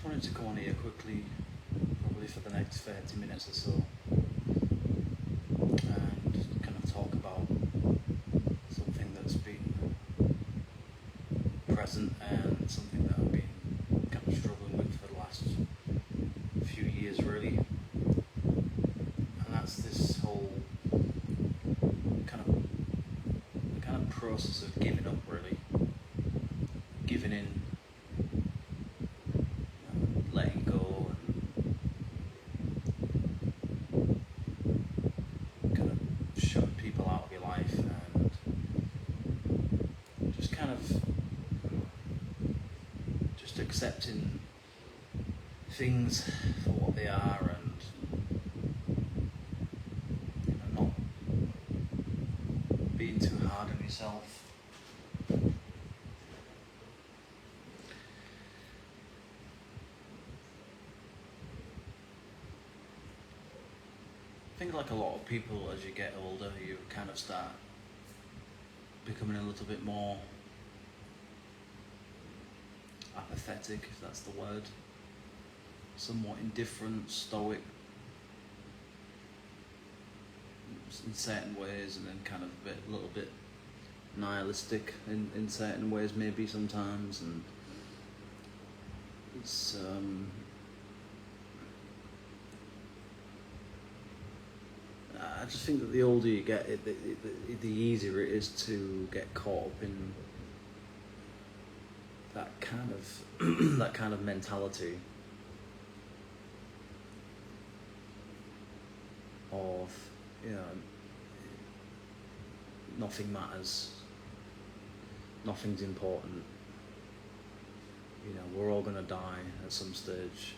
wanted to go on here quickly, probably for the next 30 minutes or so, and kind of talk about something that's been present and something that I've been kind of struggling with for the last few years, really. And that's this whole kind of process of giving up, really, giving in, letting go, and kind of shutting people out of your life, and just kind of just accepting things for what they are, and not being too hard on yourself. I think, like a lot of people, as you get older, you kind of start becoming a little bit more apathetic, if that's the word, somewhat indifferent, stoic in certain ways, and then kind of a little bit nihilistic in certain ways, maybe sometimes. And it's I just think that the older you get, the easier it is to get caught up in that kind of that kind of mentality of, nothing matters, nothing's important. We're all gonna die at some stage,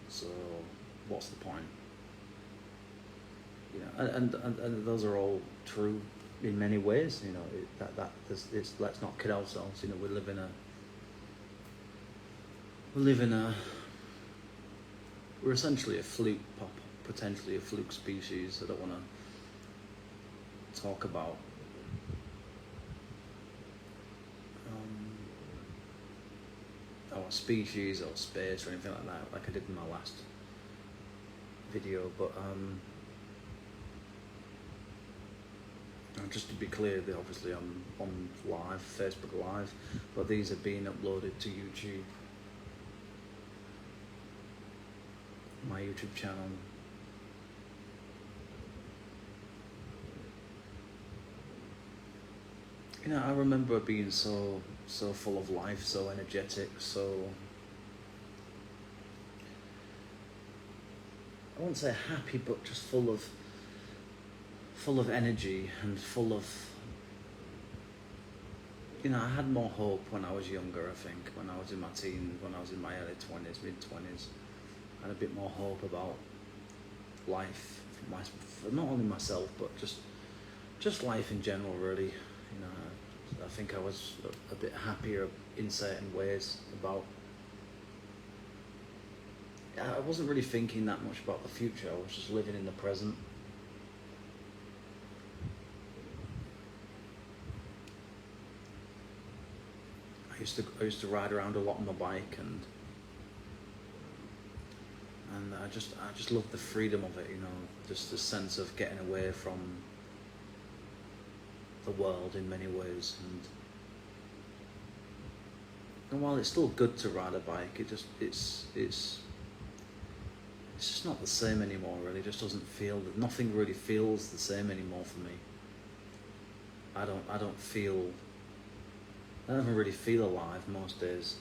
so what's the point? And those are all true in many ways. Let's not kid ourselves. We're essentially a fluke, potentially a fluke species. I don't want to talk about our species or space or anything like that, like I did in my last video, but just to be clear, obviously I'm on live, Facebook Live, but these are being uploaded to YouTube, my YouTube channel. I remember being so full of life, so energetic, so, I won't say happy, but just full of energy and full of, I had more hope when I was younger. I think when I was in my teens, when I was in my early 20s, mid-20s, I had a bit more hope about life, for not only myself, but just life in general, really. I think I was a bit happier in certain ways about, I wasn't really thinking that much about the future. I was just living in the present. I used to ride around a lot on my bike, and I just loved the freedom of it, just the sense of getting away from the world in many ways. And while it's still good to ride a bike, it's just not the same anymore, really. It just doesn't feel, nothing really feels the same anymore for me. I don't even really feel alive most days.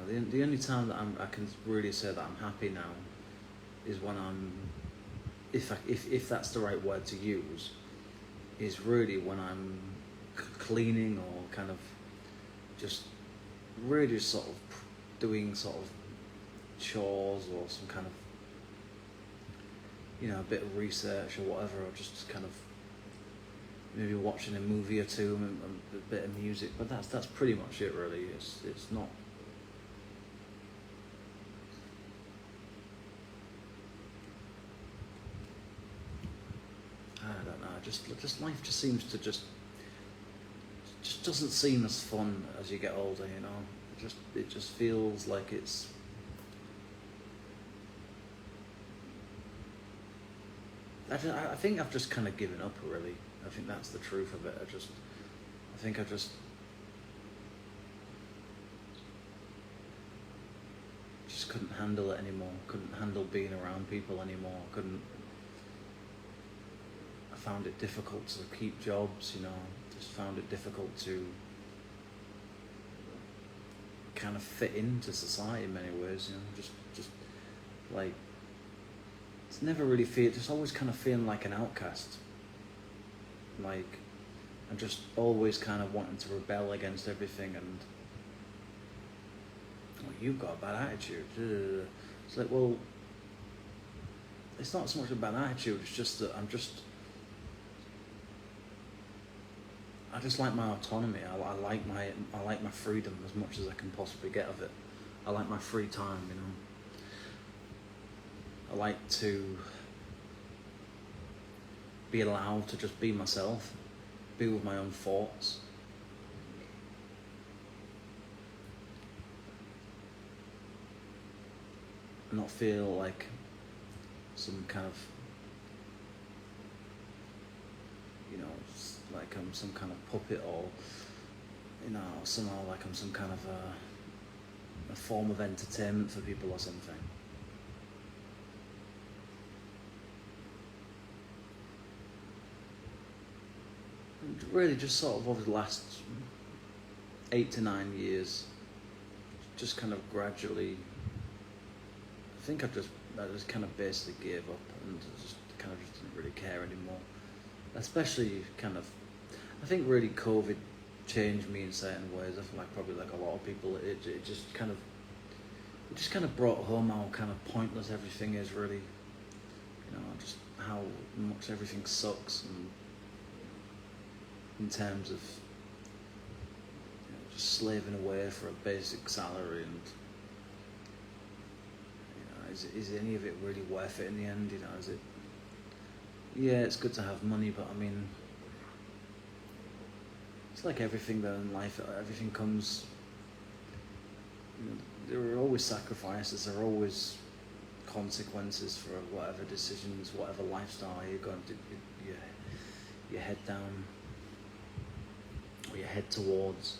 The only time that I can really say that I'm happy now is when I'm, if that's the right word to use, is really when I'm cleaning, or kind of just really sort of doing sort of chores, or some kind of, a bit of research or whatever, or just kind of maybe watching a movie or two, and a bit of music. But that's pretty much it, really. It's not. I don't know. Just life seems to just doesn't seem as fun as you get older. it just feels like it's. I think I've just kind of given up, really. I think that's the truth of it. I think I just couldn't handle it anymore. Couldn't handle being around people anymore. I found it difficult to keep jobs, just found it difficult to kind of fit into society in many ways, just like, it's never really just always kind of feeling like an outcast. Like, I'm just always kind of wanting to rebel against everything, and you've got a bad attitude. It's like, well, it's not so much a bad attitude, it's just that I just like my autonomy. I like my freedom as much as I can possibly get of it. I like my free time, I like to be allowed to just be myself, be with my own thoughts. And not feel like some kind of, like I'm some kind of puppet, or, somehow like I'm some kind of a form of entertainment for people or something. And really just sort of over the last 8 to 9 years, just kind of gradually, I think I just kind of basically gave up and just didn't really care anymore. Especially I think really COVID changed me in certain ways. I feel like probably like a lot of people, it just kind of brought home how kind of pointless everything is, really. Just how much everything sucks, and in terms of just slaving away for a basic salary, and is any of it really worth it in the end? Is it? Yeah, it's good to have money, but I mean, it's like everything though in life. Everything comes. There are always sacrifices. There are always consequences for whatever decisions, whatever lifestyle you're going to you head down, or you head towards.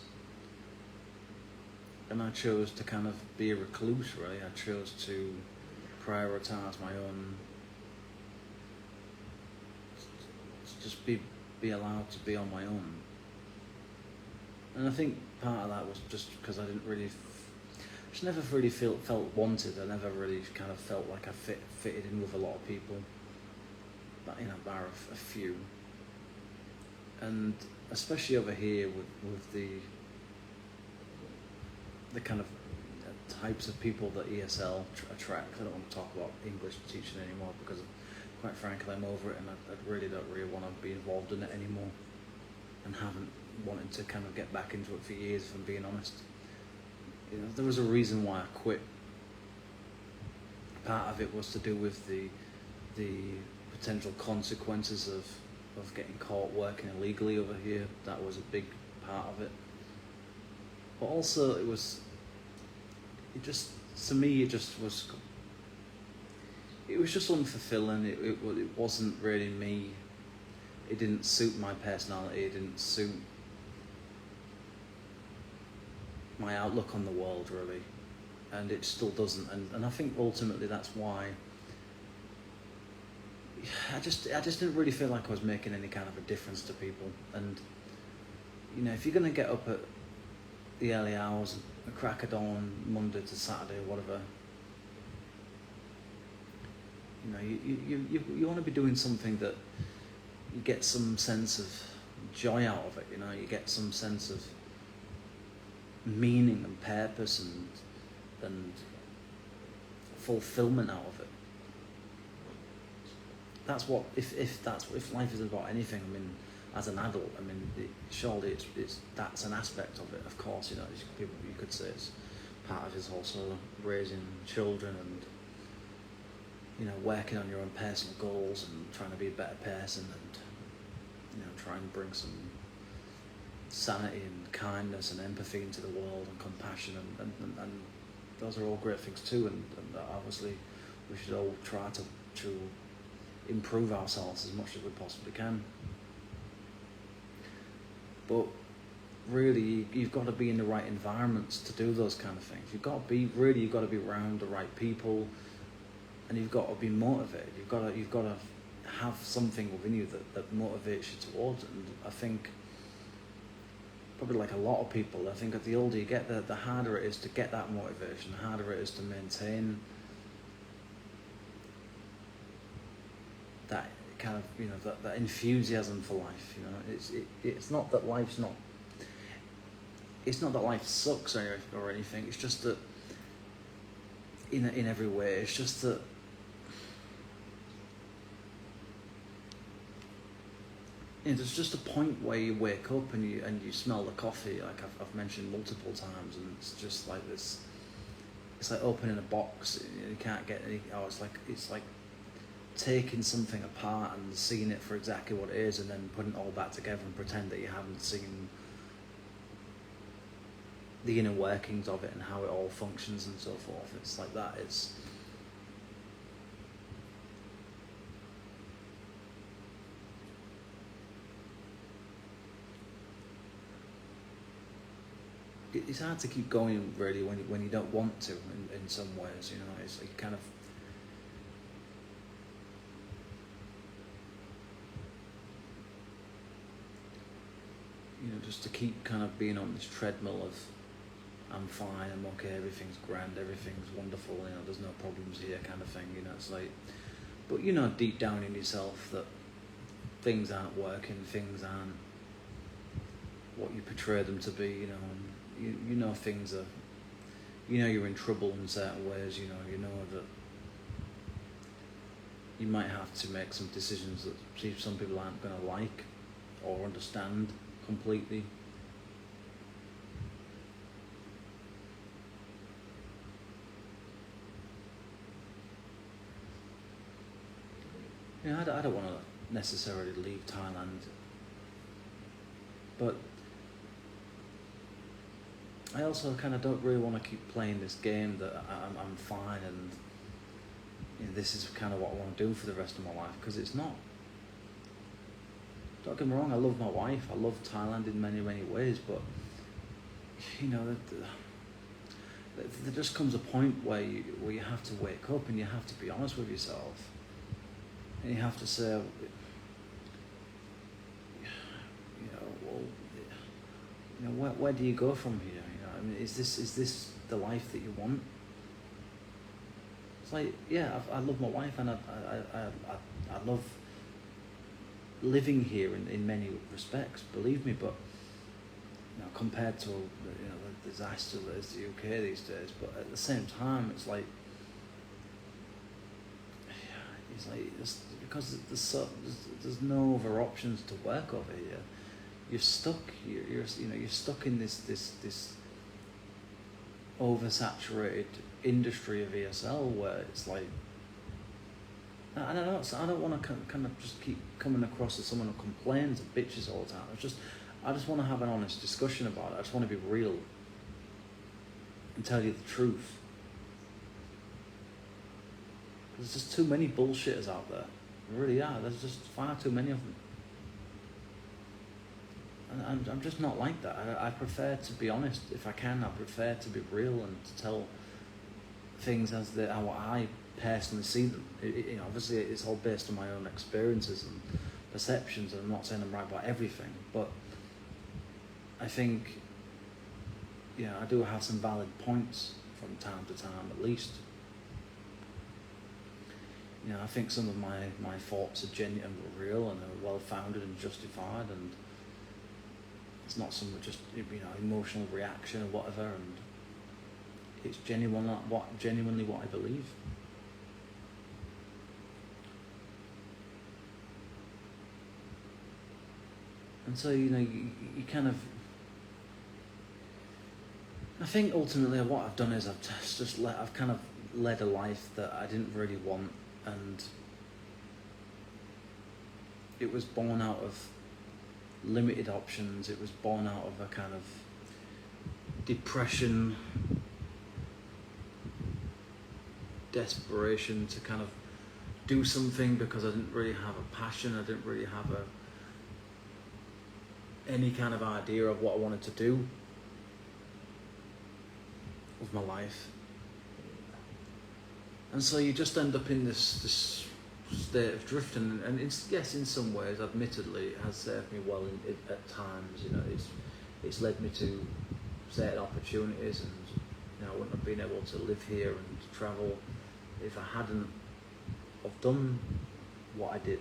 And I chose to kind of be a recluse, really. I chose to prioritize my own. Just be allowed to be on my own. And I think part of that was just because I didn't really, just never really felt wanted. I never really kind of felt like I fitted in with a lot of people, but bar a few. And especially over here with the kind of types of people that ESL attract. I don't want to talk about English teaching anymore because, quite frankly, I'm over it, and I really don't want to be involved in it anymore, and haven't wanted to kind of get back into it for years, if I'm being honest. There was a reason why I quit. Part of it was to do with the potential consequences of getting caught working illegally over here. That was a big part of it. But also to me, it was just unfulfilling. It wasn't really me. It didn't suit my personality. It didn't suit my outlook on the world, really. And it still doesn't. And I think ultimately that's why I just didn't really feel like I was making any kind of a difference to people. And, if you're going to get up at the early hours, the crack of dawn, Monday to Saturday, or whatever, you want to be doing something that you get some sense of joy out of it. You get some sense of meaning and purpose and fulfillment out of it. That's what if life is about anything. I mean, as an adult, surely that's an aspect of it. Of course, you could say it's part of it also raising children and working on your own personal goals and trying to be a better person and try and bring some sanity and kindness and empathy into the world and compassion and those are all great things too, and obviously we should all try to improve ourselves as much as we possibly can. But really, you've got to be in the right environments to do those kind of things. You've got to be around the right people, and you've got to be motivated. You've got to have something within you that motivates you towards it. And I think, probably like a lot of people, I think the older you get, the harder it is to get that motivation, the harder it is to maintain that kind of, you know, that enthusiasm for life. You know, it's not that life's not. It's not that life sucks or anything. It's just that in every way, it's just that you know, there's just a point where you wake up and you smell the coffee, like I've mentioned multiple times, and it's just like this. It's like opening a box. You can't get any. Oh, it's like taking something apart and seeing it for exactly what it is, and then putting it all back together and pretend that you haven't seen the inner workings of it and how it all functions and so forth. It's like that. It's hard to keep going really when you don't want to in some ways. You know, it's like kind of. You know, just to keep kind of being on this treadmill of I'm fine, I'm okay, everything's grand, everything's wonderful, you know, there's no problems here kind of thing, you know, it's like, but you know deep down in yourself that things aren't working, things aren't what you portray them to be, you know, and you know things are, you know you're in trouble in certain ways, you know that you might have to make some decisions that some people aren't going to like or understand completely. You know, I don't want to necessarily leave Thailand, but I also kind of don't really want to keep playing this game that I'm fine and you know, this is kind of what I want to do for the rest of my life, because it's not. Don't get me wrong, I love my wife, I love Thailand in many, many ways, but you know, there just comes a point where you have to wake up and you have to be honest with yourself. And you have to say, you know, where do you go from here? You know, I mean, is this the life that you want? It's like, yeah, I love my wife and I love living here in many respects. Believe me, but you know, compared to the disaster that is the UK these days, but at the same time, it's like because there's no other options to work over here. You're stuck. You're stuck in this oversaturated industry of ESL where it's like I don't know. I don't want to kind of just keep coming across as someone who complains and bitches all the time. I just want to have an honest discussion about it. I just want to be real and tell you the truth. There's just too many bullshitters out there. There really are. There's just far too many of them. And I'm just not like that. I prefer to be honest if I can. I prefer to be real and to tell things as how I personally see them. Obviously it's all based on my own experiences and perceptions, and I'm not saying I'm right about everything, but I think I do have some valid points from time to time at least. I think some of my thoughts are genuine and real and are well founded and justified, and it's not some just emotional reaction or whatever, and it's genuinely what I believe. And so you kind of, I think ultimately what I've done is I've kind of led a life that I didn't really want, and it was born out of limited options. It was born out of a kind of depression, desperation to kind of do something, because I didn't really have a passion. I didn't really have any kind of idea of what I wanted to do with my life. And so you just end up in this state of drifting, and yes, in some ways, admittedly, it has served me well at times. You know, it's led me to certain opportunities, and you know, I wouldn't have been able to live here and travel if I hadn't have done what I did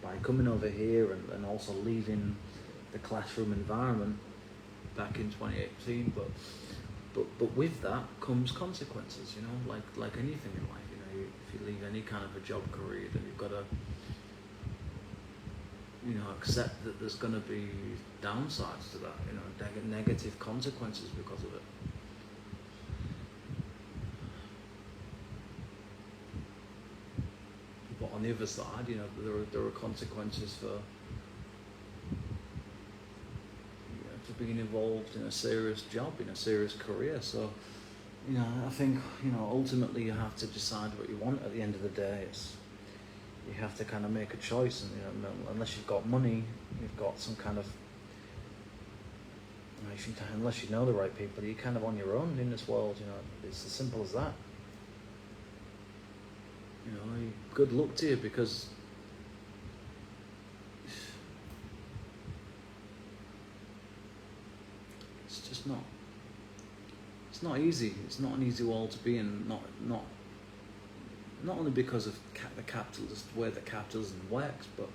by coming over here and also leaving the classroom environment back in 2018. But with that comes consequences, you know, like anything in life. You know, if you leave any kind of a job career, then you've got to, you know, accept that there's going to be downsides to that, you know, negative consequences because of it. But on the other side, you know, there are consequences for being involved in a serious job, in a serious career. So, you know, I think, you know, ultimately you have to decide what you want at the end of the day. You have to kind of make a choice, and you know, unless you've got money, you've got some kind of, unless you know the right people, you're kind of on your own in this world. You know, it's as simple as that. You know, good luck to you, because it's not easy. It's not an easy world to be in. Not only because of the capitalist way that capitalism works, but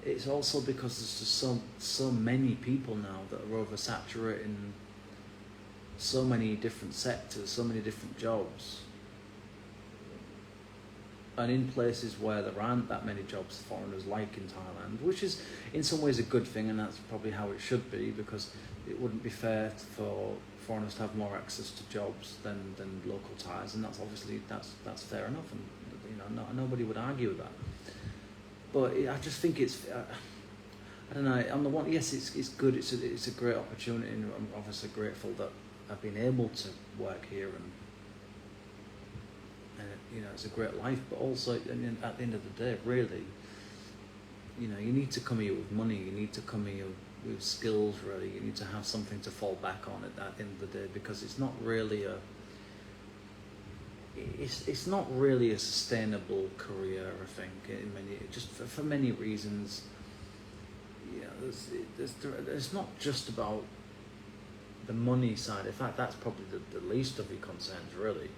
it's also because there's just so many people now that are oversaturating so many different sectors, so many different jobs, and in places where there aren't that many jobs for foreigners, like in Thailand, which is in some ways a good thing, and that's probably how it should be, because it wouldn't be fair for foreigners to have more access to jobs than local Thais, and that's obviously that's fair enough, and you know, nobody would argue with that. But I just think it's I don't know. On the one, yes, it's good. It's a great opportunity, and I'm obviously grateful that I've been able to work here, and you know, it's a great life. But also, and at the end of the day, really, you know, you need to come here with money. You need to come here with skills. Really, you need to have something to fall back on at the end of the day, because it's not really it's not really a sustainable career. I think for many reasons. You know, it's not just about the money side. In fact, that's probably the least of your concerns, really.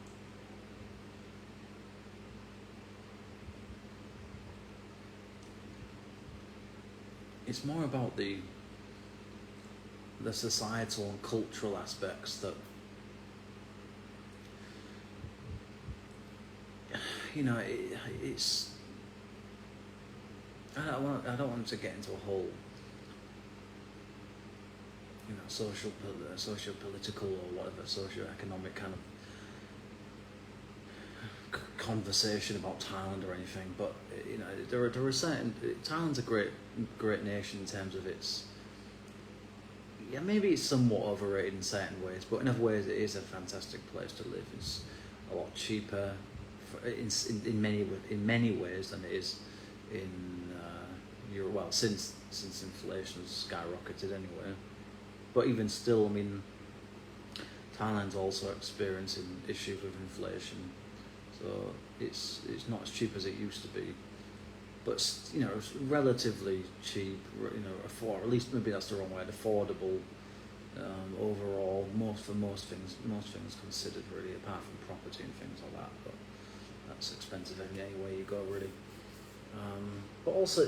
It's more about the societal and cultural aspects that, you know, it's. I don't want to get into a whole, you know, socio-political or whatever, socio-economic kind of conversation about Thailand or anything, but you know, there are certain. Thailand's a great nation in terms of its. Yeah, maybe it's somewhat overrated in certain ways, but in other ways it is a fantastic place to live. It's a lot cheaper, in many ways than it is in Europe. Well, since inflation has skyrocketed anyway. But even still, I mean, Thailand's also experiencing issues with inflation, so it's not as cheap as it used to be. But you know, it's relatively cheap. You know, at least maybe that's the wrong word. Affordable overall, most things considered, really, apart from property and things like that. But that's expensive any way you go, really. But also,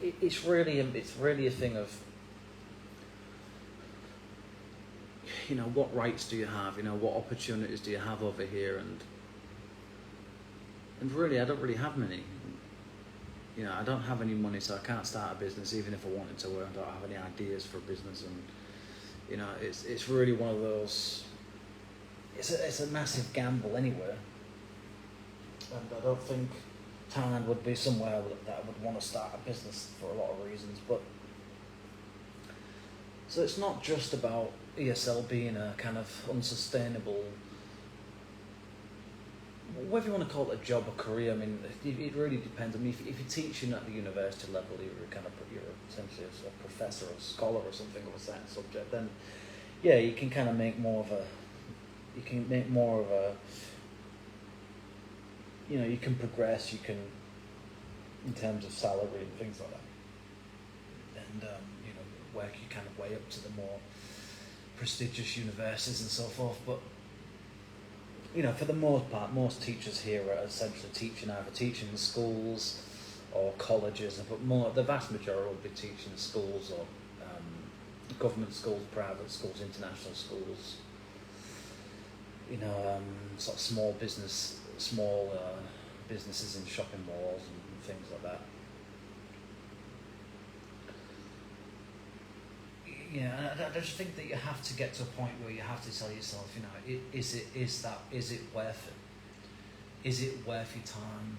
it's really a thing of, you know, what rights do you have? You know, what opportunities do you have over here? And really, I don't really have many. You know, I don't have any money, so I can't start a business even if I wanted to. I don't have any ideas for a business, and you know, it's really one of those. It's a massive gamble anywhere, and I don't think Thailand would be somewhere that I would want to start a business for a lot of reasons. But So it's not just about ESL being a kind of unsustainable, whatever you want to call it, a job or career. I mean, it really depends. I mean, if you're teaching at the university level, you're essentially a professor or a scholar or something of a certain subject, then yeah, you can kind of make more of a, you can progress, you can, in terms of salary and things like that, and work your kind of way up to the more prestigious universities and so forth. But for the most part, most teachers here are essentially either teaching in schools or colleges, but the vast majority will be teaching in schools or government schools, private schools, international schools. Sort of small businesses in shopping malls and things like that. Yeah, I just think that you have to get to a point where you have to tell yourself, is it worth it? Is it worth your time?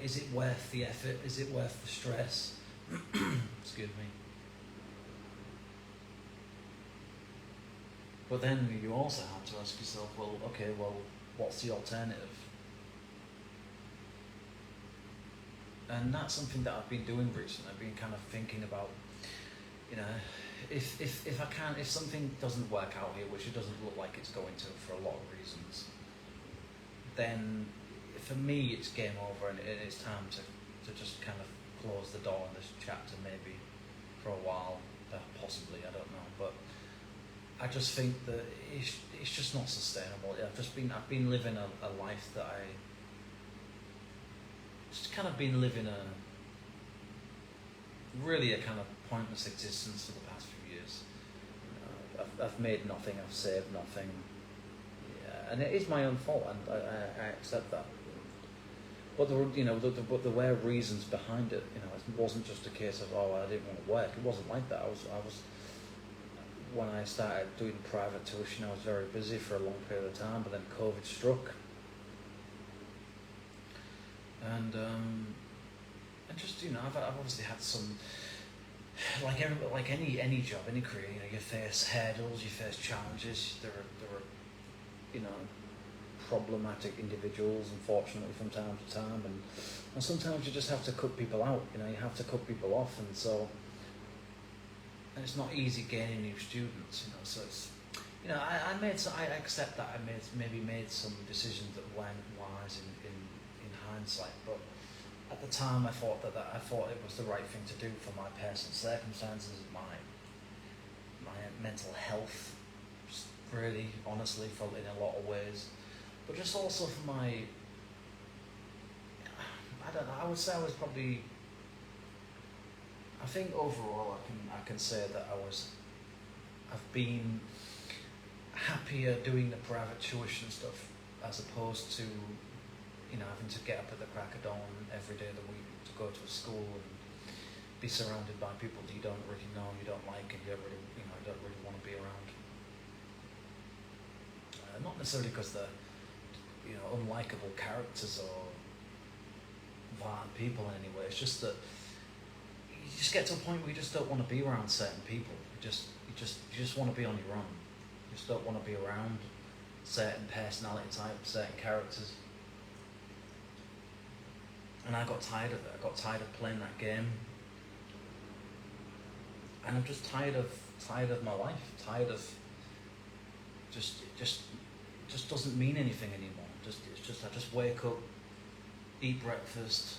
Is it worth the effort? Is it worth the stress? Excuse me. But then you also have to ask yourself, what's the alternative? And that's something that I've been doing recently. I've been kind of thinking about, if something doesn't work out here, which it doesn't look like it's going to for a lot of reasons, then for me it's game over, and it's time to just kind of close the door on this chapter, maybe for a while, possibly, I don't know. But I just think that it's just not sustainable. I've been living a life that I just kind of been living a kind of pointless existence for the past few years. I've made nothing, I've saved nothing, and it is my own fault, and I accept that. But there were reasons behind it. It wasn't just a case of I didn't want to work. It wasn't like that. I was when I started doing private tuition, I was very busy for a long period of time, but then COVID struck, and just I've obviously had some, like any job, any career, you face hurdles, you face challenges. There are problematic individuals, unfortunately, from time to time, and sometimes you just have to cut people out. You have to cut people off, and it's not easy gaining new students. So it's I accept that I made some decisions that weren't wise in hindsight, but at the time I thought it was the right thing to do for my personal circumstances, my mental health, just really honestly, in a lot of ways, but just also for my, I don't know, I would say I think overall I can say that I've been happier doing the private tuition stuff as opposed to having to get up at the crack of dawn every day of the week to go to a school and be surrounded by people that you don't really know, you don't like, and you don't really want to be around. Not necessarily because they're unlikable characters or violent people in any way. It's just that you just get to a point where you just don't want to be around certain people. You just want to be on your own. You just don't want to be around certain personality types, certain characters. And I got tired of it. I got tired of playing that game. And I'm just tired of my life. Tired of it just doesn't mean anything anymore. I just wake up, eat breakfast,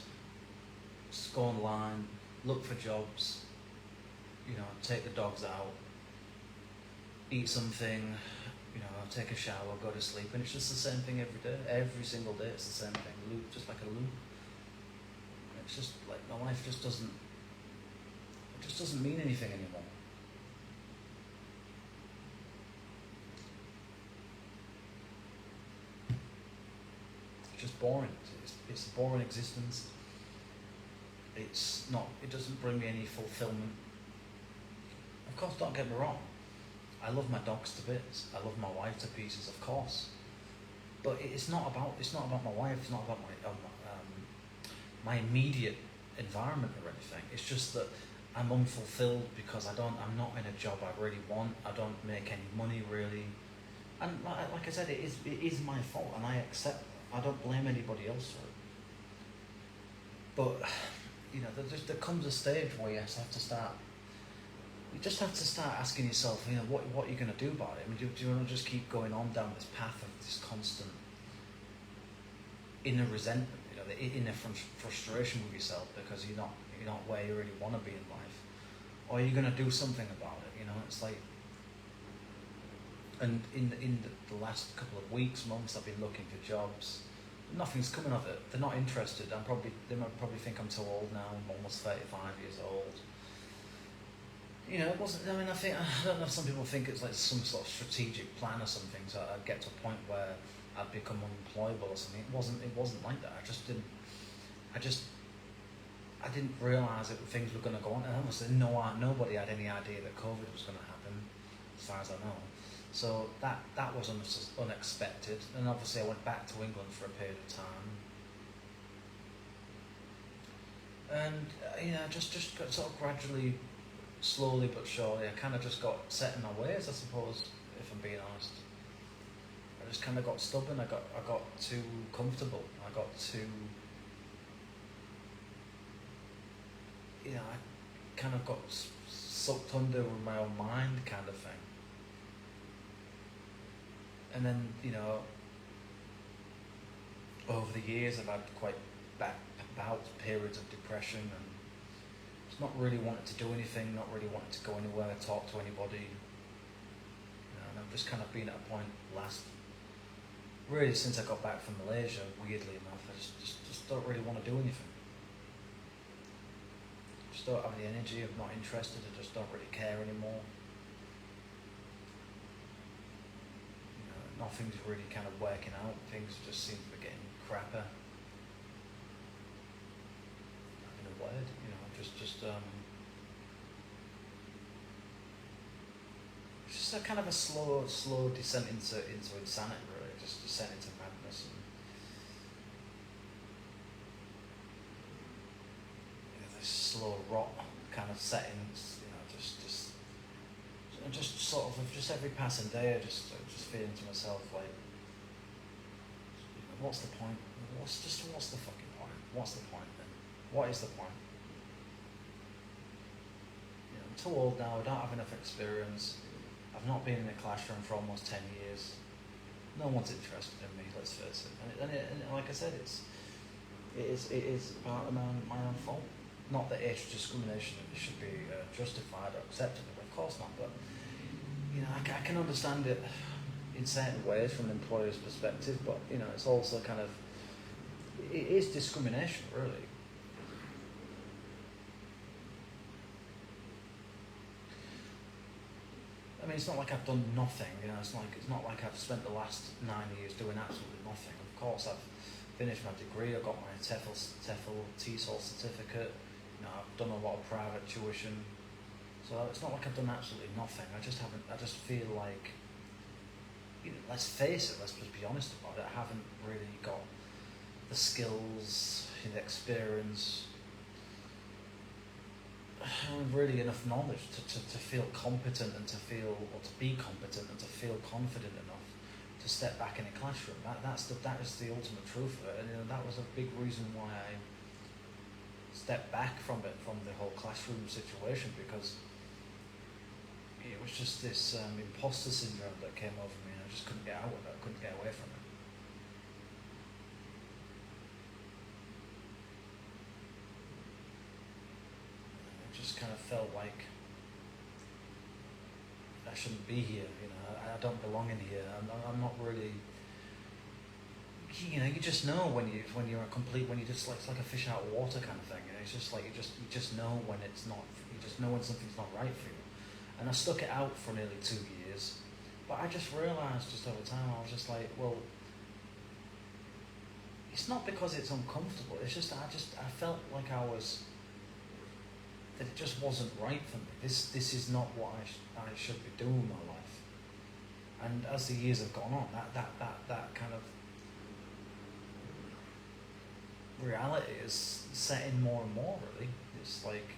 just go online, look for jobs, take the dogs out, eat something, take a shower, go to sleep, and it's just the same thing every day. Every single day it's the same thing. Loop, just like a loop. It's just like my life just doesn't mean anything anymore. It's just boring. It's a boring existence. It doesn't bring me any fulfillment. Of course, don't get me wrong. I love my dogs to bits. I love my wife to pieces, of course. But it's not about my wife. It's not about my immediate environment or anything. It's just that I'm unfulfilled because I'm not in a job I really want. I don't make any money really, and like I said, it is my fault, and I accept. I don't blame anybody else for it. But there comes a stage where you have to start. You just have to start asking yourself, what you're going to do about it. I mean, do you want to just keep going on down this path of this constant inner resentment, the inner frustration with yourself because you're not where you really want to be in life, or are you going to do something about it? It's like, and in the last couple of weeks, months, I've been looking for jobs. Nothing's coming of it. They're not interested. They might probably think I'm too old now. I'm almost 35 years old. It wasn't. I mean, I don't know if some people think it's like some sort of strategic plan or something. So I'd get to a point where I'd become unemployable or something. It wasn't like that. I didn't realise that things were going to go on. And honestly, nobody had any idea that COVID was going to happen, as far as I know. So that was unexpected. And obviously, I went back to England for a period of time. And just got sort of gradually, slowly but surely, I kind of just got set in my ways, I suppose, if I'm being honest. I just kind of got stubborn. I got too comfortable. I got too. I kind of got sucked under with my own mind, kind of thing. And then, over the years, I've had quite bout periods of depression and just not really wanting to do anything, not really wanting to go anywhere, talk to anybody. And I've just kind of been at a point really since I got back from Malaysia, weirdly enough, I just don't really want to do anything. Just don't have the energy, I'm not interested, I just don't really care anymore. Nothing's really kind of working out, things just seem to be getting crapper. In a word, just a kind of a slow descent into insanity, really, just descent into madness. And this slow rot kind of settings, just sort of just every passing day, I just feeling to myself like, what's the point? What's the fucking point? What's the point then? What is the point? I'm too old now. I don't have enough experience. I've not been in a classroom for almost 10 years. No one's interested in me. Let's face it. And like I said, it is part of my own fault. Not that age discrimination should be justified or accepted. Of course not. But I can understand it in certain ways from an employer's perspective, but it's also kind of, it is discrimination, really. I mean, it's not like I've done nothing, it's not like I've spent the last 9 years doing absolutely nothing. Of course, I've finished my degree, I've got my TEFL certificate, I've done a lot of private tuition, so it's not like I've done absolutely nothing. I just feel like, let's face it, let's just be honest about it, I haven't really got the skills, the experience, really enough knowledge to feel competent and to be competent and to feel confident enough to step back in a classroom. That is the ultimate truth of it, and that was a big reason why I stepped back from the whole classroom situation, because it was just this imposter syndrome that came over me, and I just couldn't get out of it. I couldn't get away from it. It just kind of felt like I shouldn't be here. I don't belong in here. I'm not really. You just know when you're a complete, when you just like, it's like a fish out of water kind of thing. It's just like you just know when it's not. You just know when something's not right for you. And I stuck it out for nearly 2 years, but I just realised just over time, I was just like, well, it's not because it's uncomfortable. It's just I felt like that it just wasn't right for me. This is not what I should be doing with my life. And as the years have gone on, that kind of reality is setting more and more. Really, it's like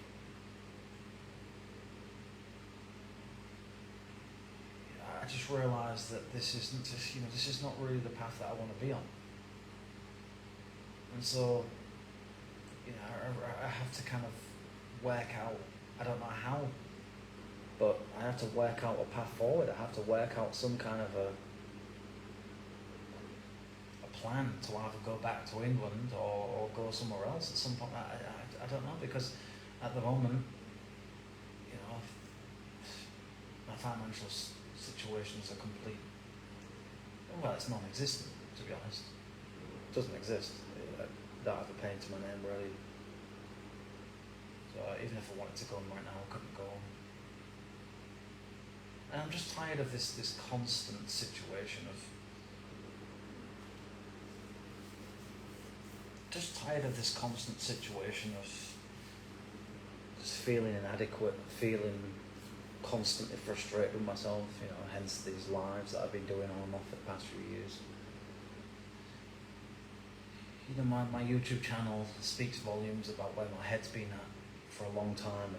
just realised that this isn't just, this is not really the path that I want to be on. And so, I have to kind of work out, I don't know how, but I have to work out a path forward. I have to work out some kind of a plan to either go back to England or go somewhere else at some point. I don't know, because at the moment, my financial situation is a complete, well, it's non-existent, to be honest. It doesn't exist. I don't have a pain to my name, really. So even if I wanted to go right now, I couldn't go. And I'm just tired of this constant situation of, just feeling inadequate, feeling constantly frustrated with myself, hence these lives that I've been doing on and off for the past few years. My YouTube channel speaks volumes about where my head's been at for a long time,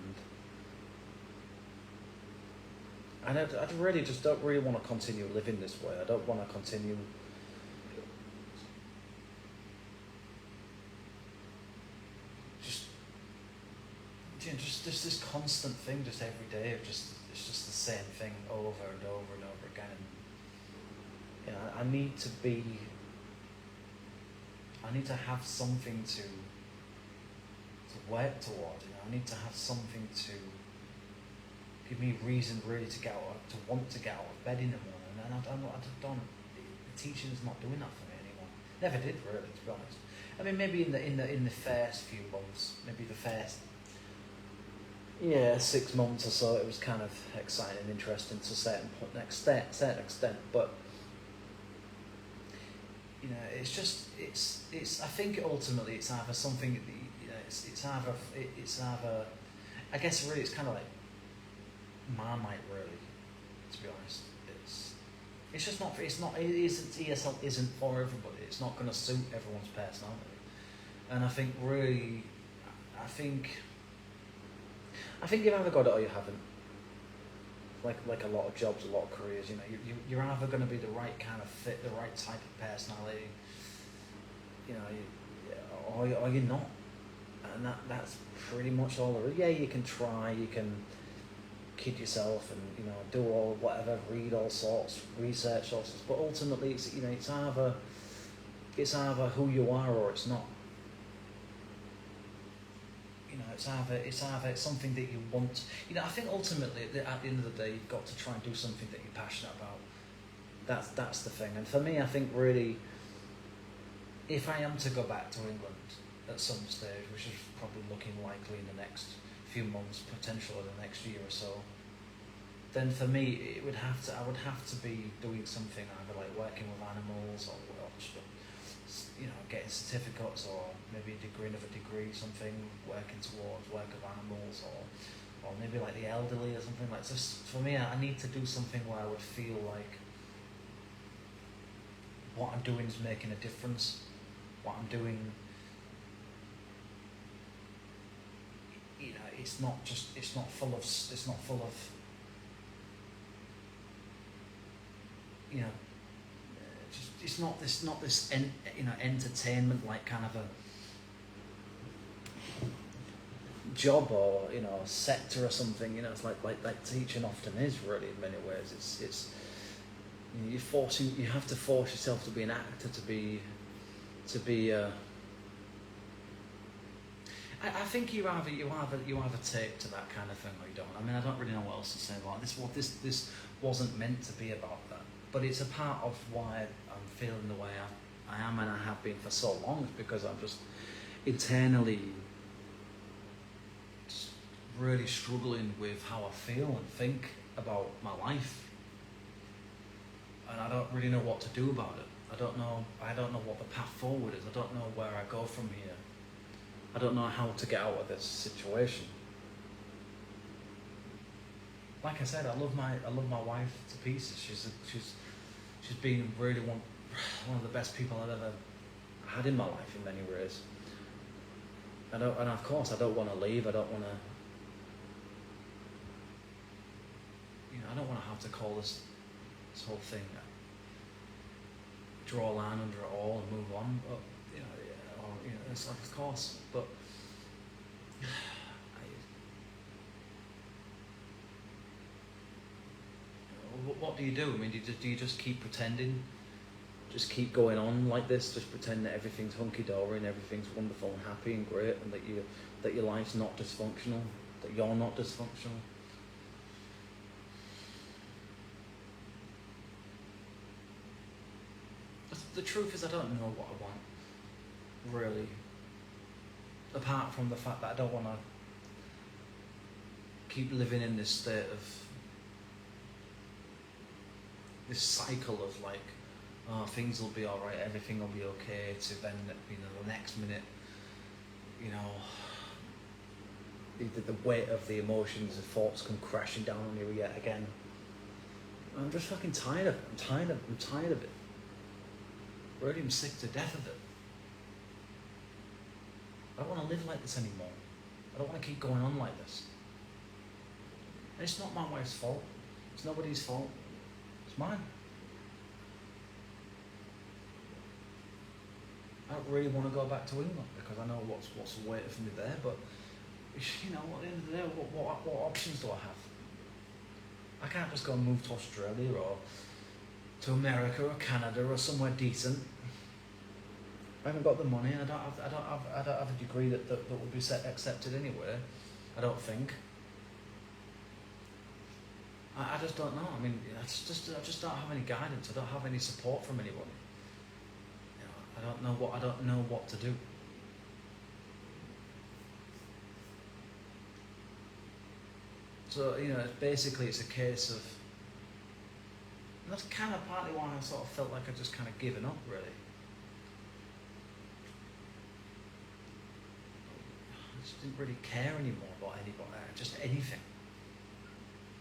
and I really just don't really want to continue living this way. I don't want to continue just this constant thing, just every day of it's just the same thing over and over and over again. I need to have something to work toward. I need to have something to give me reason really to get out, to want to get out of bed in the morning. And I don't. The teaching is not doing that for me anymore. Never did, really, to be honest. I mean, maybe in the first few months, maybe the first 6 months or so, it was kind of exciting and interesting to a certain extent, but it's I think ultimately it's either something that, it's either I guess really it's kind of like Marmite, really, to be honest. ESL isn't for everybody. It's not going to suit everyone's personality, and I think you've either got it or you haven't. Like a lot of jobs, a lot of careers, you're either going to be the right kind of fit, the right type of personality, or you're not. And that's pretty much all there is. Yeah, you can try, you can kid yourself and do all whatever, read all sorts, research all sorts, but ultimately it's either who you are or it's not. It's either something that you want. I think ultimately at the end of the day, you've got to try and do something that you're passionate about. That's the thing. And for me, I think really, if I am to go back to England at some stage, which is probably looking likely in the next few months, potentially the next year or so, then for me I would have to be doing something either like working with animals or getting certificates, or maybe a degree, something working towards work of animals, or maybe like the elderly or something like. Just for me, I need to do something where I would feel like what I'm doing is making a difference. What I'm doing, it's not full of it's not this entertainment like kind of a job or sector or something. It's like teaching often is, really, in many ways. It's you have to force yourself to be an actor, to be I think you either take to that kind of thing or you don't. I mean, I don't really know what else to say about this. This wasn't meant to be about that, but it's a part of why I'm feeling the way I am and I have been for so long, is because I'm just internally just really struggling with how I feel and think about my life, and I don't really know what to do about it. I don't know what the path forward is. I don't know where I go from here. I don't know how to get out of this situation. Like I said, I love my wife to pieces. She's been really one of the best people I've ever had in my life in many ways. And of course I don't want to leave. I don't want to have to call this This whole thing, draw a line under it all and move on. But it's like, of course, but what do you do? I mean, do you just keep pretending? Just keep going on like this? Just pretend that everything's hunky-dory and everything's wonderful and happy and great, and that your life's not dysfunctional, that you're not dysfunctional? The truth is, I don't know what I want, really. Apart from the fact that I don't want to keep living in this state of this cycle of like, oh, things will be all right, everything will be okay, to then, the next minute, the weight of the emotions and thoughts come crashing down on you yet again. I'm just fucking tired of it. I'm tired of it. Really, I'm sick to death of it. I don't want to live like this anymore. I don't want to keep going on like this. And it's not my wife's fault. It's nobody's fault. It's mine. I don't really want to go back to England because I know what's waiting for me there, but at the end of the day, what options do I have? I can't just go and move to Australia or to America or Canada or somewhere decent. I haven't got the money. I don't have a degree that would be accepted anywhere. I don't think. I just don't know. I mean, I just don't have any guidance. I don't have any support from anybody. I don't know what to do. So basically, it's a case of. And that's kind of partly why I sort of felt like I just kind of given up, really. I just didn't really care anymore about anybody, just anything.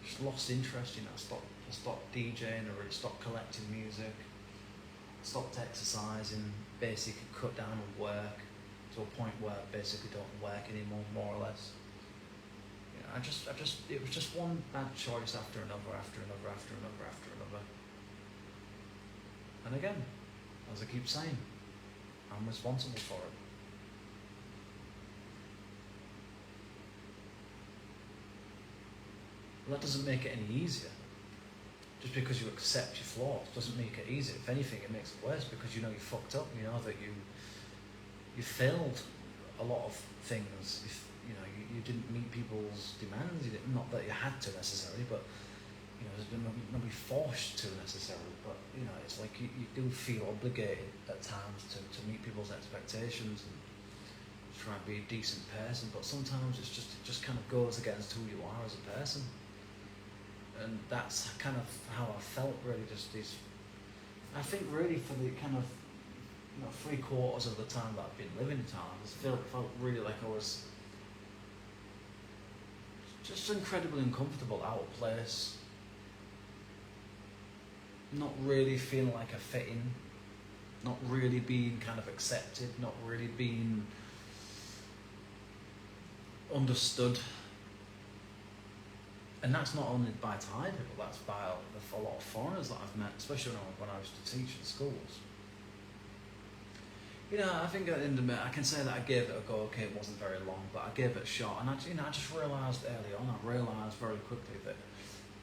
Just lost interest, I stopped DJing, I really stopped collecting music, stopped exercising, basically cut down on work to a point where I basically don't work anymore, more or less. It was just one bad choice after another, after another, after another, after another. And again, as I keep saying, I'm responsible for it. Well, that doesn't make it any easier. Just because you accept your flaws doesn't make it easier. If anything, it makes it worse because you fucked up. That you failed a lot of things. You didn't meet people's demands. Not that you had to necessarily, but there's nobody forced to necessarily. But it's like you do feel obligated at times to meet people's expectations and try and be a decent person. But sometimes it just kind of goes against who you are as a person. And that's kind of how I felt, really. I think really for the kind of 3/4 of the time that I've been living in town, I just felt really like I was just incredibly uncomfortable, out of place, not really feeling like I fit in, not really being kind of accepted, not really being understood. And that's not only by Thai people, that's by a lot of foreigners that I've met, especially when I used to teach in schools. I think at the end of it, I can say that I gave it a go. Okay, it wasn't very long, but I gave it a shot. And I just realised early on, I realised very quickly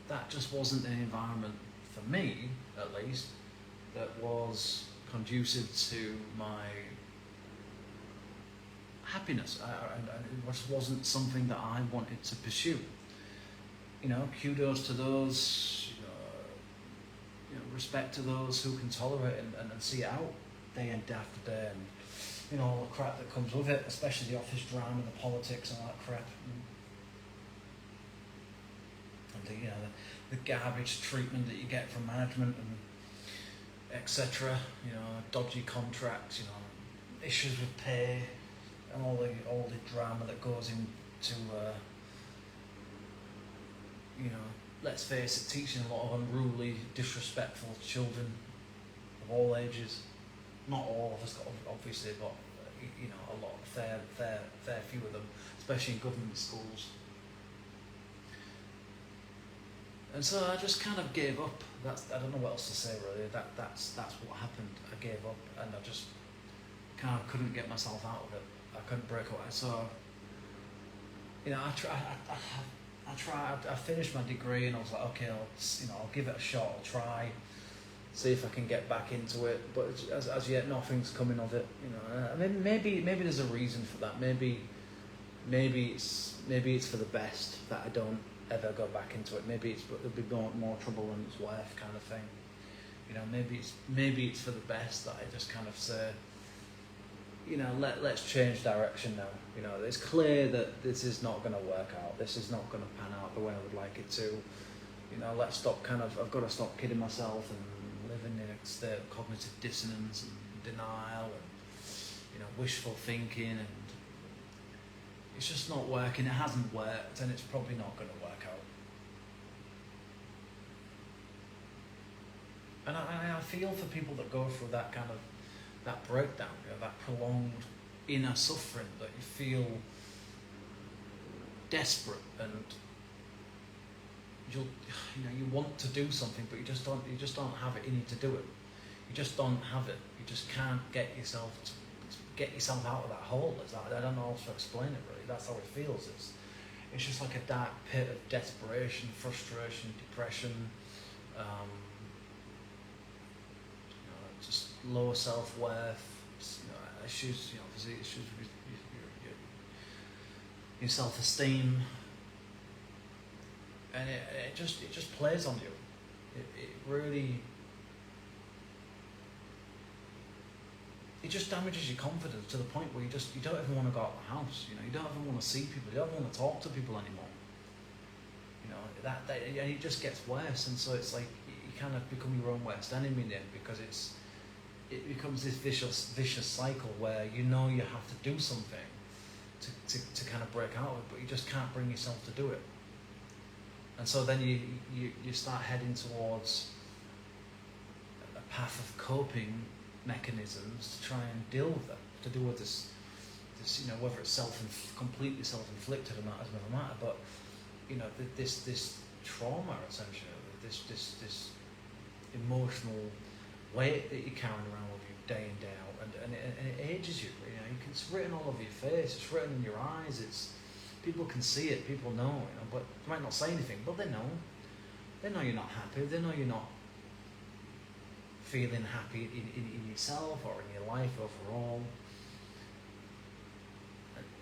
that just wasn't an environment, for me at least, that was conducive to my happiness. And it just wasn't something that I wanted to pursue. Kudos to those, respect to those who can tolerate and see it out day in, day after day, and all the crap that comes with it, especially the office drama, the politics and all that crap, and the garbage treatment that you get from management and etc. Dodgy contracts, issues with pay, and all the drama that goes into let's face it, teaching a lot of unruly, disrespectful children of all ages. Not all of us, obviously, but a lot, fair few of them, especially in government schools. And so I just kind of gave up. I don't know what else to say really. That's what happened. I gave up, and I just kind of couldn't get myself out of it. I couldn't break away. So, I finished my degree, and I was like, okay, I'll give it a shot. I'll try, see if I can get back into it. But as yet, nothing's coming of it. I mean, maybe there's a reason for that. Maybe it's for the best that I don't ever go back into it. Maybe it'll be more trouble than it's worth, kind of thing. Maybe it's for the best that I just kind of say, let's change direction now. It's clear that this is not going to work out. This is not going to pan out the way I would like it to. Let's stop I've got to stop kidding myself and living in a state of cognitive dissonance and denial and, wishful thinking, and it's just not working. It hasn't worked, and it's probably not going to work out. And I feel for people that go through that kind of that breakdown, that prolonged inner suffering, that you feel desperate and you want to do something, but you just don't have it in you to do it. You just don't have it. You just can't get yourself out of that hole. I don't know how to explain it really. That's how it feels. It's just like a dark pit of desperation, frustration, depression, just lower self-worth, issues, obviously issues with your self-esteem, and it just plays on you. It really, it just damages your confidence to the point where you don't even want to go out of the house. You don't even want to see people. You don't even want to talk to people anymore. And it just gets worse, and so it's like you kind of become your own worst enemy then, because it becomes this vicious cycle where you have to do something to kind of break out of it, but you just can't bring yourself to do it. And so then you start heading towards a path of coping mechanisms to try and deal with them, to deal with this whether it's completely self-inflicted or not, doesn't matter, but this trauma, essentially, this emotional weight that you're carrying around with you day in, day out, and it ages you. It's written all over your face, it's written in your eyes, people can see it, people know, but they might not say anything, but they know you're not happy, they know you're not feeling happy in yourself or in your life overall,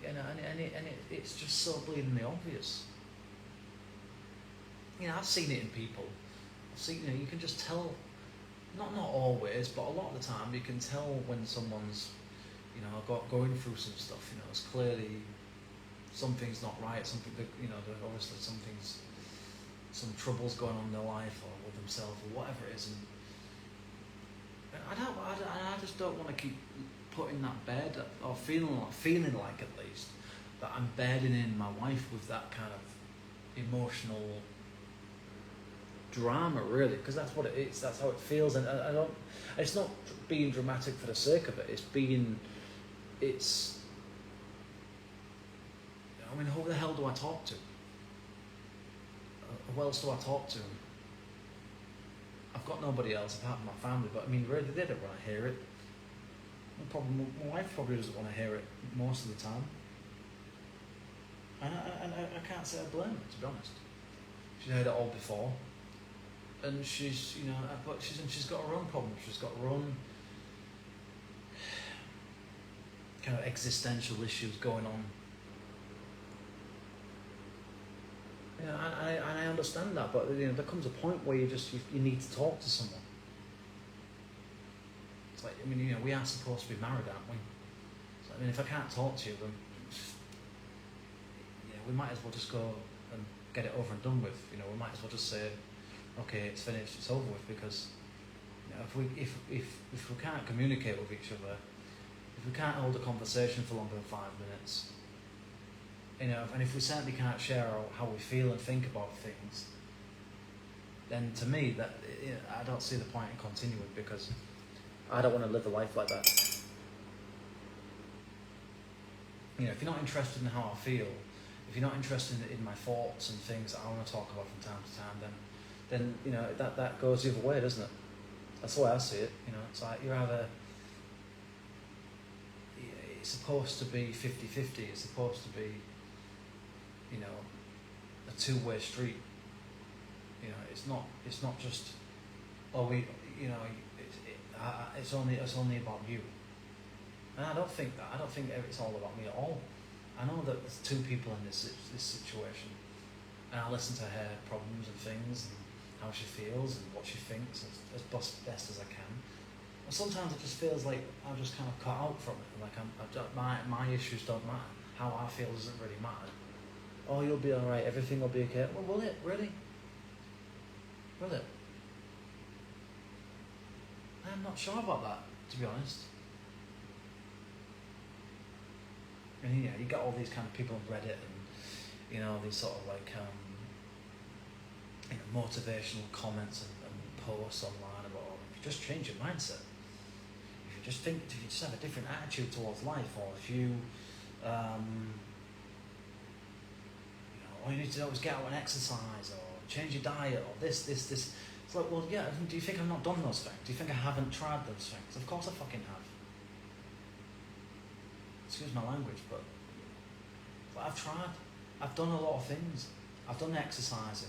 and it's just so bleedingly obvious. I've seen it in people. I've seen, you can just tell. Not always, but a lot of the time you can tell when someone's, going through some stuff. It's clearly something's not right. Something that, obviously some troubles going on in their life or with themselves or whatever it is. And I just don't want to keep putting that bed or feeling like at least that I'm bedding in my wife with that kind of emotional drama, really, because that's what it is. That's how it feels, and it's not being dramatic for the sake of it. Who the hell do I talk to? Who else do I talk to? I've got nobody else apart from my family, but really they don't want to hear it. My wife probably doesn't want to hear it most of the time, and I can't say I blame her, to be honest. She's heard it all before. And she's got her own problems. She's got her own kind of existential issues going on. And I understand that, but there comes a point where you need to talk to someone. It's like, we are supposed to be married, aren't we? So, if I can't talk to you, then we might as well just go and get it over and done with. We might as well just say, okay, it's finished, it's over with, because if we can't communicate with each other, if we can't hold a conversation for longer than 5 minutes, and if we certainly can't share how we feel and think about things, then to me that I don't see the point in continuing, because I don't want to live a life like that. If you're not interested in how I feel, if you're not interested in my thoughts and things that I want to talk about from time to time, then then that goes the other way, doesn't it? That's the way I see it. It's like you're either, it's supposed to be 50-50. It's supposed to be, a two-way street. It's not just, it's only about you. And I don't think that. I don't think it's all about me at all. I know that there's two people in this situation, and I listen to her problems and things, and how she feels and what she thinks as best as I can. And sometimes it just feels like I'm just kind of cut out from it. Like my issues don't matter. How I feel doesn't really matter. Oh, you'll be all right. Everything will be okay. Well, will it really? Will it? I'm not sure about that, to be honest. And you got all these kind of people on Reddit and these sort of like motivational comments and posts online about, if you just change your mindset, if you just have a different attitude towards life, or if you all you need to do is get out and exercise, or change your diet, or this. It's like, well, yeah, do you think I've not done those things? Do you think I haven't tried those things? Of course I fucking have. Excuse my language, but I've tried. I've done a lot of things. I've done exercising.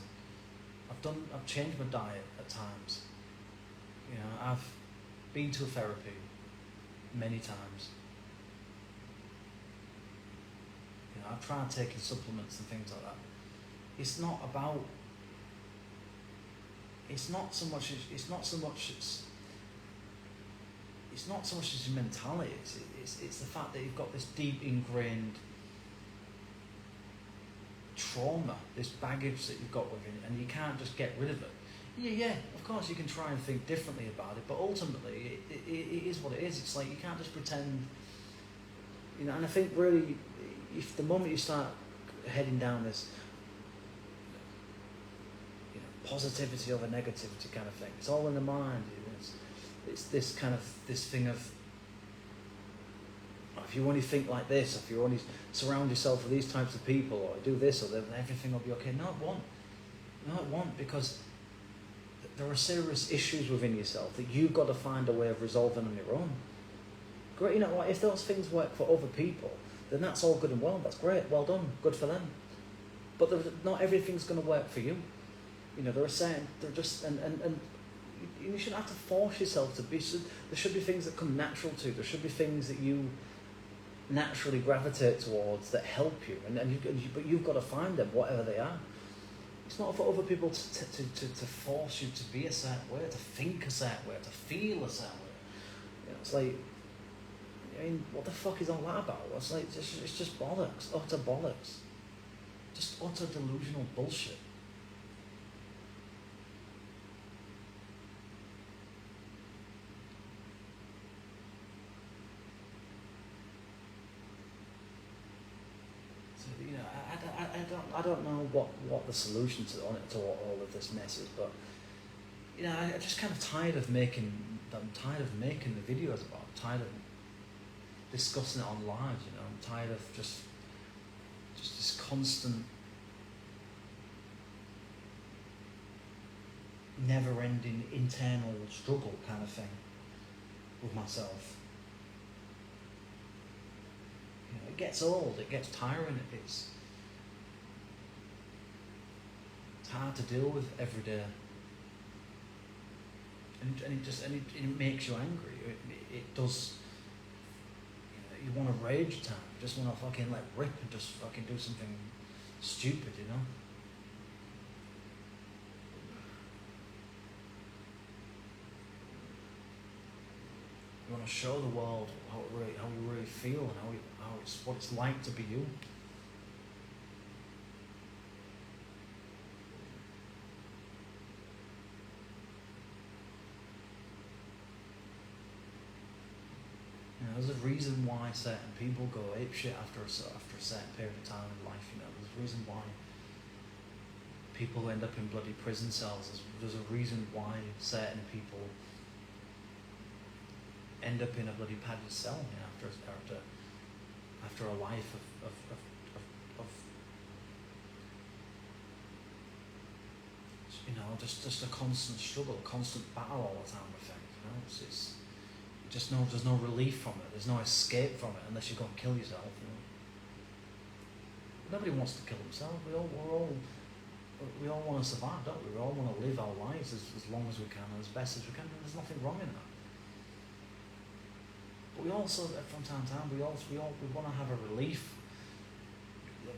I've changed my diet at times. I've been to therapy many times. I've tried taking supplements and things like that. It's not so much as your mentality. It's the fact that you've got this deep ingrained trauma, this baggage that you've got within, and you can't just get rid of it. Yeah, of course you can try and think differently about it, but ultimately it is what it is. It's like you can't just pretend, and I think really, if the moment you start heading down this positivity over negativity kind of thing, it's all in the mind. It's this thing of, if you only think like this, if you only surround yourself with these types of people, or do this, or then everything will be okay. No, it won't, because there are serious issues within yourself that you've got to find a way of resolving on your own. Great, if those things work for other people, then that's all good and well. That's great, well done, good for them. But not everything's going to work for you. There are certain, and you shouldn't have to force yourself to be. There should be things that come natural to you. There should be things that you naturally gravitate towards that help you, but you've got to find them, whatever they are. It's not for other people to force you to be a certain way, to think a certain way, to feel a certain way. It's like, what the fuck is all that about? It's like, it's just bollocks, utter bollocks. Just utter delusional bullshit. I don't know what the solution to all of this mess is, but I'm just kind of tired of making the videos about it. I'm tired of discussing it online. I'm tired of just this constant, never-ending internal struggle kind of thing with myself. It gets old. It gets tiring. It's hard to deal with every day, and it makes you angry. It does. You want to rage time. You just want to fucking let rip and just fucking do something stupid. You want to show the world how you really feel, and what it's like to be you. There's a reason why certain people go apeshit after a certain period of time in life. There's a reason why people end up in bloody prison cells. There's a reason why certain people end up in a bloody padded cell after a life of just a constant struggle, a constant battle all the time. I think it's just there's no relief from it. There's no escape from it unless you go and kill yourself. Nobody wants to kill themselves. We all want to survive, don't we? We all want to live our lives as long as we can, as best as we can. And there's nothing wrong in that. But we also, from time to time, we want to have a relief.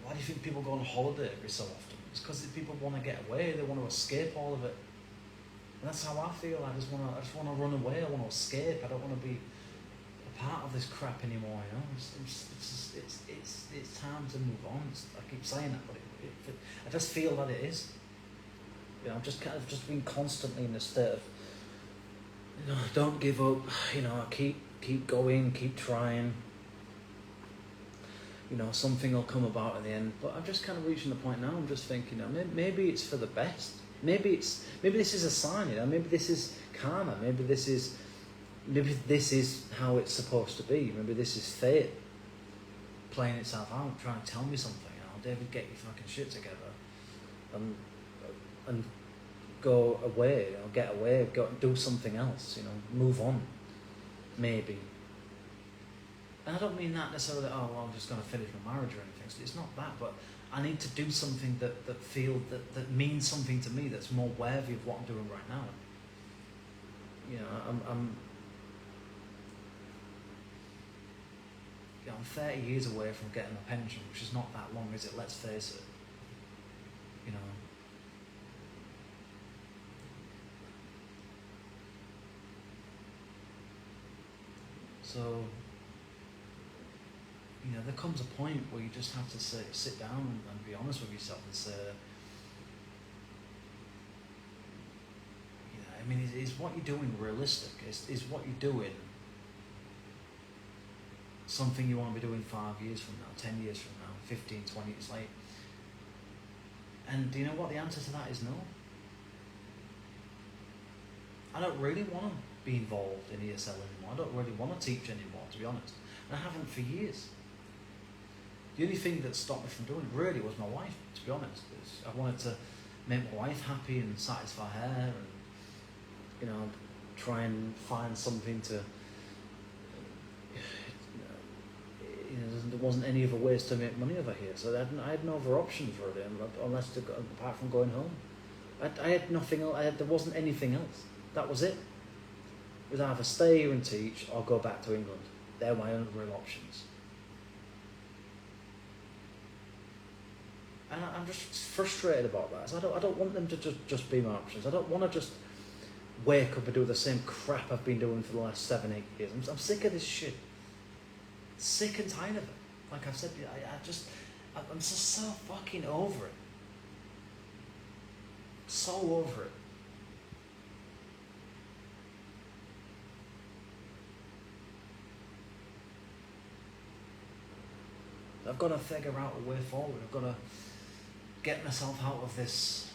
Why do you think people go on holiday every so often? It's because people want to get away. They want to escape all of it. And that's how I feel. I just want to run away. I want to escape. I don't want to be a part of this crap anymore. It's time to move on. I keep saying that, but I just feel that it is. I've just been constantly in a state of, don't give up. I keep going, keep trying. Something will come about in the end. But I'm just kind of reaching the point now. I'm just thinking, maybe it's for the best. Maybe this is a sign. Maybe this is karma. Maybe this is how it's supposed to be. Maybe this is fate playing itself out, trying to tell me something. David, get your fucking shit together, and go away. Get away. Go do something else. Move on. Maybe. And I don't mean that necessarily, I'm just going to finish my marriage or anything. So it's not that, but I need to do something that means something to me, that's more worthy of what I'm doing right now. I'm 30 years away from getting a pension, which is not that long, is it? Let's face it. So, there comes a point where you just have to sit down and be honest with yourself and say, is what you're doing realistic? Is what you're doing something you want to be doing 5 years from now, 10 years from now, 15, 20 years later? And do you know what the answer to that is? No. I don't really want to be involved in ESL anymore. I don't really want to teach anymore, to be honest. And I haven't for years. The only thing that stopped me from doing it really was my wife, to be honest. I wanted to make my wife happy and satisfy her, and try and find something to. There wasn't any other ways to make money over here, so I had no other options really, apart from going home. I had nothing else. There wasn't anything else. That was it. It was either stay here and teach or go back to England. They're my only real options. And I'm just frustrated about that. So I don't want them to just be my options. I don't want to just wake up and do the same crap I've been doing for the last 7-8 years. I'm sick of this shit. Sick and tired of it. Like I've said, I'm just so fucking over it. So over it. I've got to figure out a way forward. I've got to get myself out of this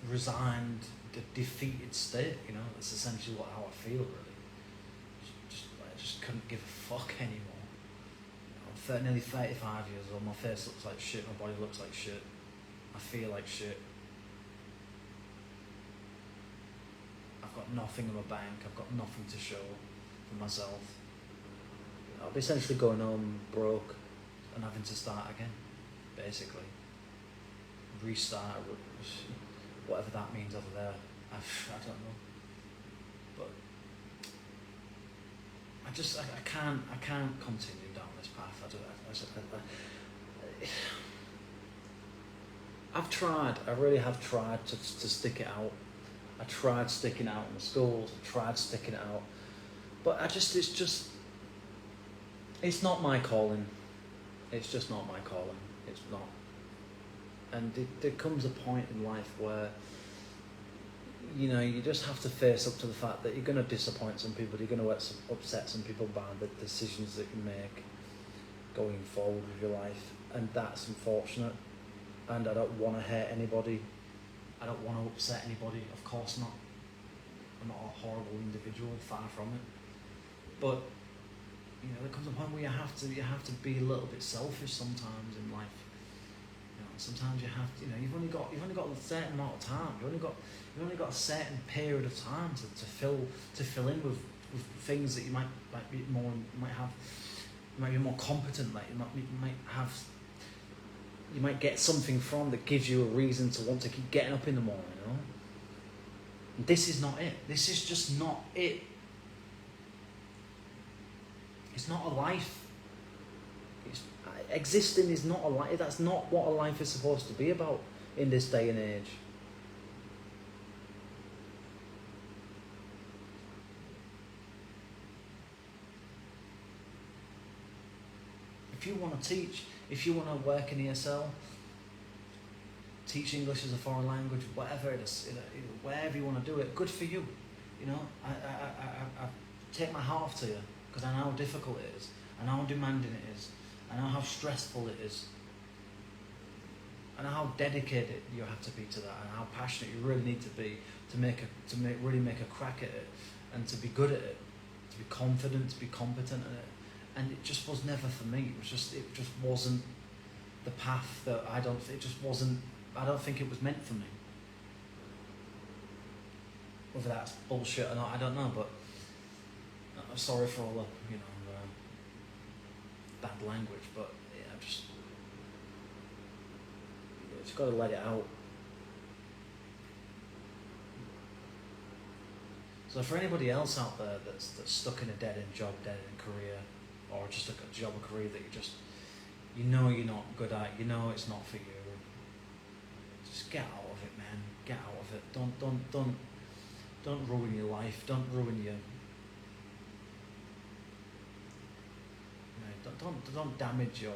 resigned, defeated state. That's essentially how I feel, really. I just couldn't give a fuck anymore. I'm nearly 35 years old. My face looks like shit. My body looks like shit. I feel like shit. I've got nothing in my bank. I've got nothing to show for myself. I'll be essentially going home broke and having to start again, basically. Restart, whatever that means over there. I don't know. But I can't continue down this path. I've tried. I really have tried to stick it out. I tried sticking out in the schools. I tried sticking it out, but it's not my calling. It's just not my calling. It's not. And there comes a point in life where, you just have to face up to the fact that you're going to disappoint some people. You're going to upset some people by the decisions that you make going forward with your life. And that's unfortunate. And I don't want to hurt anybody. I don't want to upset anybody. Of course not. I'm not a horrible individual, far from it. But there comes a point where you have to be a little bit selfish sometimes in life. Sometimes you have to, you've only got a certain amount of time. You've only got a certain period of time to fill in with things that you might be more competent at. You might get something from that gives you a reason to want to keep getting up in the morning. And this is not it. This is just not it. It's not a life. Existing is not a life. That's not what a life is supposed to be about in this day and age. If you want to teach, if you want to work in ESL, teach English as a foreign language, whatever it is, wherever you want to do it, good for you. I take my hat off to you because I know how difficult it is, I know how demanding it is. I know how stressful it is. I know how dedicated you have to be to that, and how passionate you really need to be to really make a crack at it, and to be good at it, to be confident, to be competent at it. And it just was never for me. It just wasn't the path that I don't think it was meant for me. Whether that's bullshit or not, I don't know. But I'm sorry for all the bad language, but just got to let it out. So for anybody else out there that's stuck in a dead-end job, dead-end career, or just a job or career that you're not good at, it's not for you, just get out of it, man. Get out of it. Don't ruin your life. Don't ruin your. Don't damage your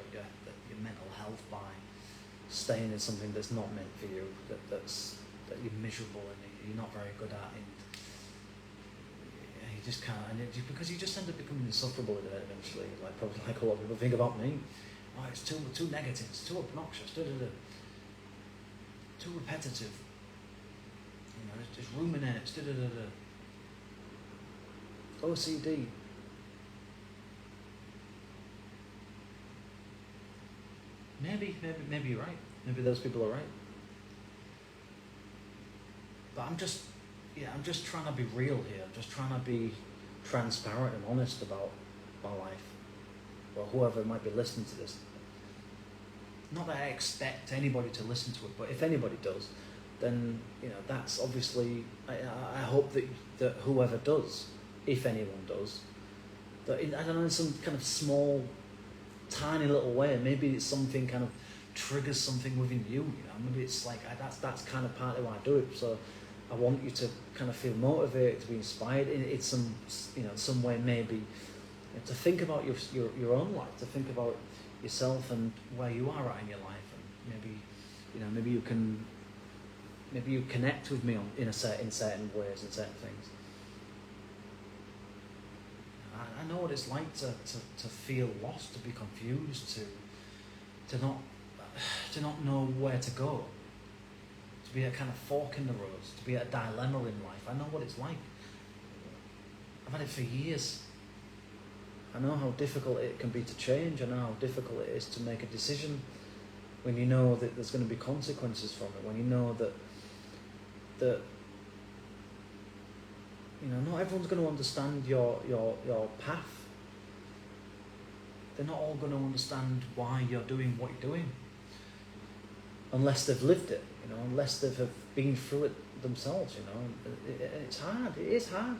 mental health by staying in something that's not meant for you, that you're miserable and you're not very good at, and you just can't, because you just end up becoming insufferable at it eventually, probably like a lot of people think about me. Oh, it's too negative, it's too obnoxious, too repetitive, it's ruminates, OCD. Maybe you're right. Maybe those people are right. But I'm just trying to be real here. I'm just trying to be transparent and honest about my life, or whoever might be listening to this. Not that I expect anybody to listen to it, but if anybody does, then that's obviously. I hope that whoever does, if anyone does, that in some kind of small, tiny little way, maybe it's something kind of triggers something within you. Maybe it's like that's kind of partly why I do it. So I want you to kind of feel motivated, to be inspired in some way, maybe to think about your own life, to think about yourself and where you are at in your life, and maybe you connect with me in certain ways, in certain things. I know what it's like to feel lost, to be confused, to not know where to go, to be at a kind of fork in the road, to be at a dilemma in life. I know what it's like. I've had it for years. I know how difficult it can be to change. I know how difficult it is to make a decision when you know that there's going to be consequences from it, when you know that not everyone's going to understand your path. They're not all going to understand why you're doing what you're doing, unless they've lived it, unless they've been through it themselves, It's hard. It is hard.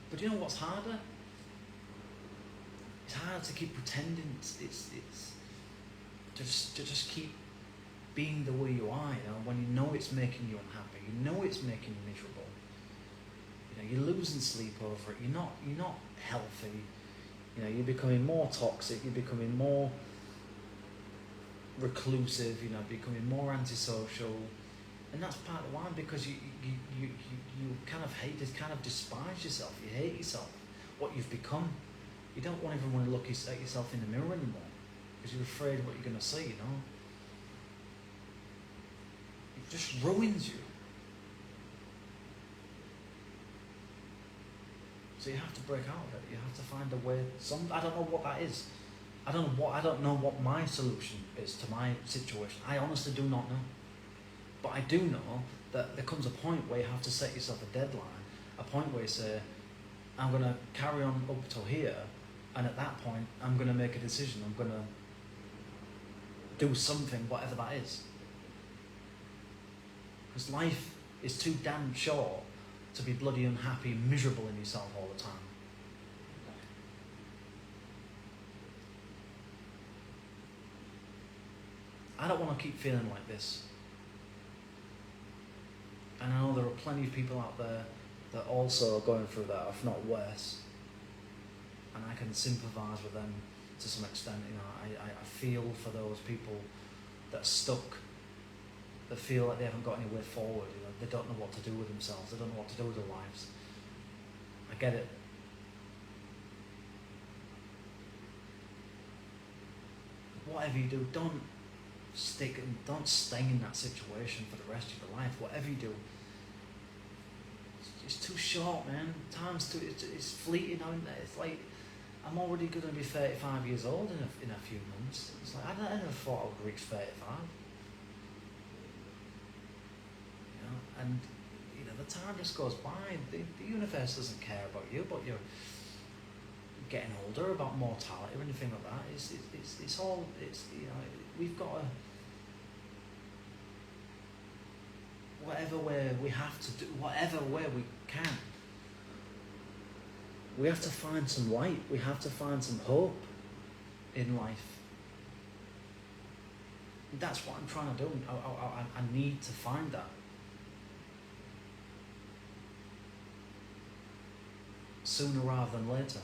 But you know what's harder? It's hard to keep pretending. It's to just keep being the way you are, when you know it's making you unhappy, it's making you miserable. You're losing sleep over it. You're not healthy. You're becoming more toxic. You're becoming more reclusive. Becoming more antisocial, and that's part of why, because you kind of hate, kind of despise yourself. You hate yourself, what you've become. You don't even want to look at yourself in the mirror anymore because you're afraid of what you're going to see. It just ruins you. So you have to break out of it. You have to find a way. I don't know what that is. I don't know what my solution is to my situation. I honestly do not know. But I do know that there comes a point where you have to set yourself a deadline, a point where you say, I'm going to carry on up till here, and at that point, I'm going to make a decision. I'm going to do something, whatever that is. Because life is too damn short to be bloody unhappy, miserable in yourself all the time. I don't want to keep feeling like this. And I know there are plenty of people out there that also are going through that, if not worse. And I can sympathise with them to some extent. You know, I feel for those people that are stuck, that feel like they haven't got any way forward. You know, they don't know what to do with themselves. They don't know what to do with their lives. I get it. Whatever you do, don't stay in that situation for the rest of your life. Whatever you do, it's too short, man. Time's too. It's fleeting, isn't it? It's like I'm already going to be 35 years old in a few months. It's like I never thought I would reach 35. You know, and you know the time just goes by. The universe doesn't care about you, but you're getting older, about mortality or anything like that. It's all you know. We've got to. Whatever way we have to do, whatever way we can, we have to find some light. We have to find some hope in life. That's what I'm trying to do. I need to find that. Sooner rather than later.